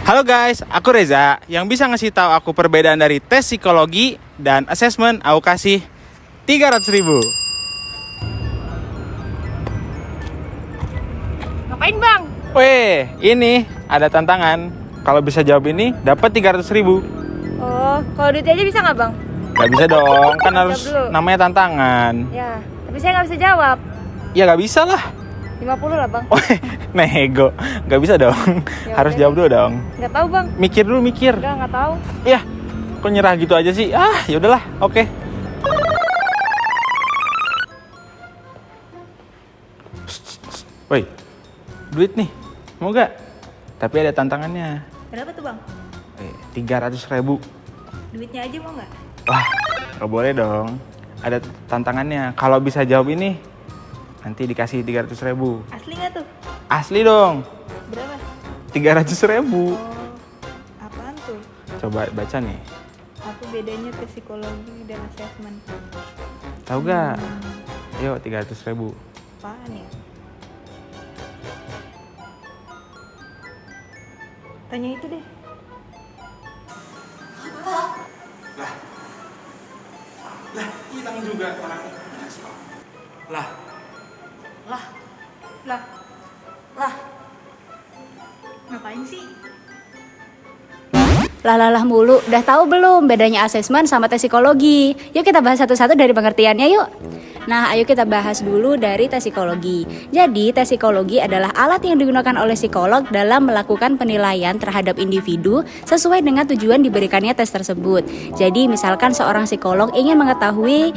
Halo guys, aku Reza. Yang bisa ngasih tahu aku perbedaan dari tes psikologi dan asesmen, aku kasih 300.000. Ngapain bang? Weh, ini ada tantangan. Kalau bisa jawab ini, dapat 300.000. Oh, kalau duit aja bisa nggak bang? Gak bisa dong, kan Bisa harus dulu. namanya tantangan. Ya, tapi saya nggak bisa jawab. Ya gak bisa lah. 50 lah bang. Weh, nego. Gak bisa dong. Ya Harus udah jawab deh. dulu dong. Nggak tahu bang. Mikir dulu, mikir. Nggak tahu. Ya, kok nyerah gitu aja sih? Ya udahlah, oke. Woi, duit nih, mau gak? Tapi ada tantangannya. Berapa tuh bang? 300.000. Duitnya aja mau nggak? Wah, gak boleh dong. Ada tantangannya. Kalau bisa jawab ini, nanti dikasih 300.000. Asli nggak tuh? Asli dong, Berapa? 300.000. Oh, apaan tuh? Coba baca nih. Apa bedanya tes psikologi dan asesmen? Tahu gak? Ayo, 300.000. Apaan ya? Tanya itu deh. Lah, hilang juga orangnya. Lah, Lah. Ngapain sih? Lah mulu, udah tahu belum bedanya asesmen sama tes psikologi? Yuk kita bahas satu-satu dari pengertiannya yuk. Nah, ayo kita bahas dulu dari tes psikologi. Jadi, tes psikologi adalah alat yang digunakan oleh psikolog dalam melakukan penilaian terhadap individu sesuai dengan tujuan diberikannya tes tersebut. Jadi, misalkan seorang psikolog ingin mengetahui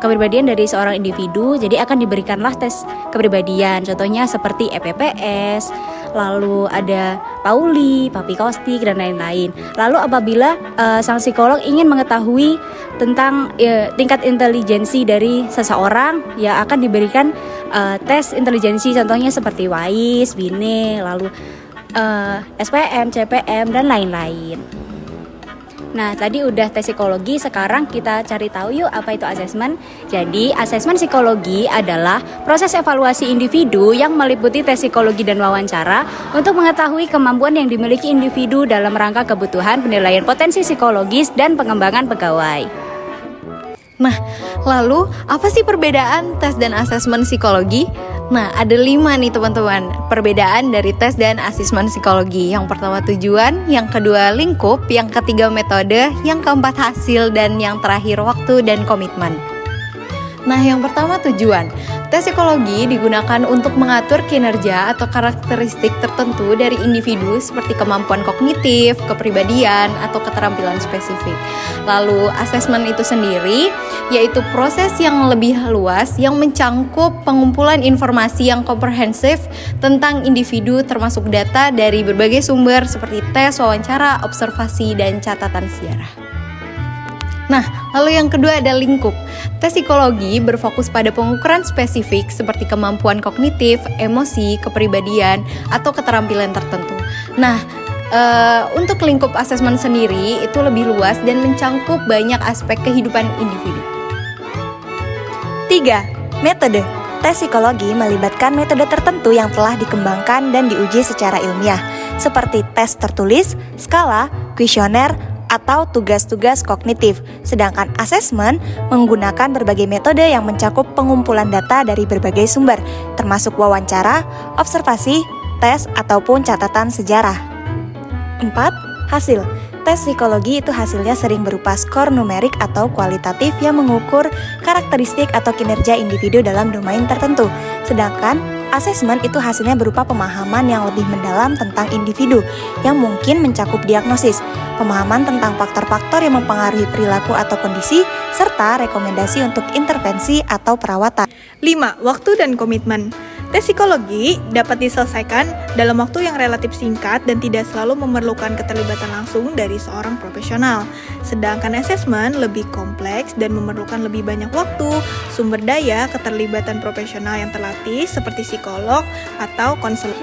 kepribadian dari seorang individu, jadi akan diberikanlah tes kepribadian. Contohnya seperti EPPS, lalu ada Pauli, Papi Kostik, dan lain-lain. Lalu apabila sang psikolog ingin mengetahui tentang tingkat intelijensi dari seseorang, ya akan diberikan tes intelijensi, contohnya seperti WAIS, BINE, lalu SPM, CPM, dan lain-lain. Nah, tadi udah tes psikologi, sekarang kita cari tahu yuk apa itu asesmen. Jadi, asesmen psikologi adalah proses evaluasi individu yang meliputi tes psikologi dan wawancara untuk mengetahui kemampuan yang dimiliki individu dalam rangka kebutuhan penilaian potensi psikologis dan pengembangan pegawai. Nah, lalu apa sih perbedaan tes dan asesmen psikologi? Nah, ada 5 nih teman-teman perbedaan dari tes dan asesmen psikologi. Yang pertama tujuan, yang kedua lingkup, yang ketiga metode, yang keempat hasil, dan yang terakhir waktu dan komitmen. Nah, yang pertama tujuan. Tes psikologi digunakan untuk mengatur kinerja atau karakteristik tertentu dari individu seperti kemampuan kognitif, kepribadian, atau keterampilan spesifik. Lalu, asesmen itu sendiri yaitu proses yang lebih luas yang mencangkup pengumpulan informasi yang komprehensif tentang individu termasuk data dari berbagai sumber seperti tes, wawancara, observasi, dan catatan sejarah. Nah, lalu yang kedua ada lingkup. Tes psikologi berfokus pada pengukuran spesifik seperti kemampuan kognitif, emosi, kepribadian, atau keterampilan tertentu. Nah, untuk lingkup asesmen sendiri itu lebih luas dan mencangkup banyak aspek kehidupan individu. 3. Metode. Tes psikologi melibatkan metode tertentu yang telah dikembangkan dan diuji secara ilmiah, seperti tes tertulis, skala, kuesioner, atau tugas-tugas kognitif. Sedangkan asesmen menggunakan berbagai metode yang mencakup pengumpulan data dari berbagai sumber, termasuk wawancara, observasi, tes, ataupun catatan sejarah. 4. Hasil. Tes psikologi itu hasilnya sering berupa skor numerik atau kualitatif yang mengukur karakteristik atau kinerja individu dalam domain tertentu. Sedangkan asesmen itu hasilnya berupa pemahaman yang lebih mendalam tentang individu yang mungkin mencakup diagnosis, pemahaman tentang faktor-faktor yang mempengaruhi perilaku atau kondisi, serta rekomendasi untuk intervensi atau perawatan. 5. Waktu dan komitmen. Tes psikologi dapat diselesaikan dalam waktu yang relatif singkat dan tidak selalu memerlukan keterlibatan langsung dari seorang profesional. Sedangkan asesmen lebih kompleks dan memerlukan lebih banyak waktu, sumber daya, keterlibatan profesional yang terlatih seperti psikolog atau konselor.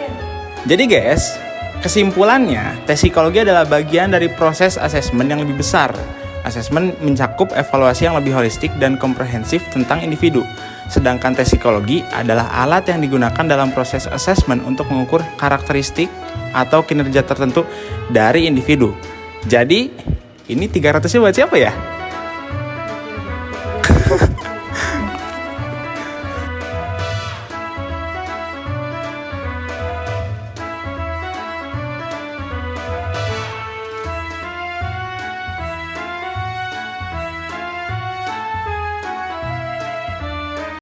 Jadi guys, kesimpulannya tes psikologi adalah bagian dari proses asesmen yang lebih besar. Asesmen mencakup evaluasi yang lebih holistik dan komprehensif tentang individu. Sedangkan tes psikologi adalah alat yang digunakan dalam proses asesmen untuk mengukur karakteristik, atau kinerja tertentu dari individu. Jadi, ini 300-nya buat siapa ya?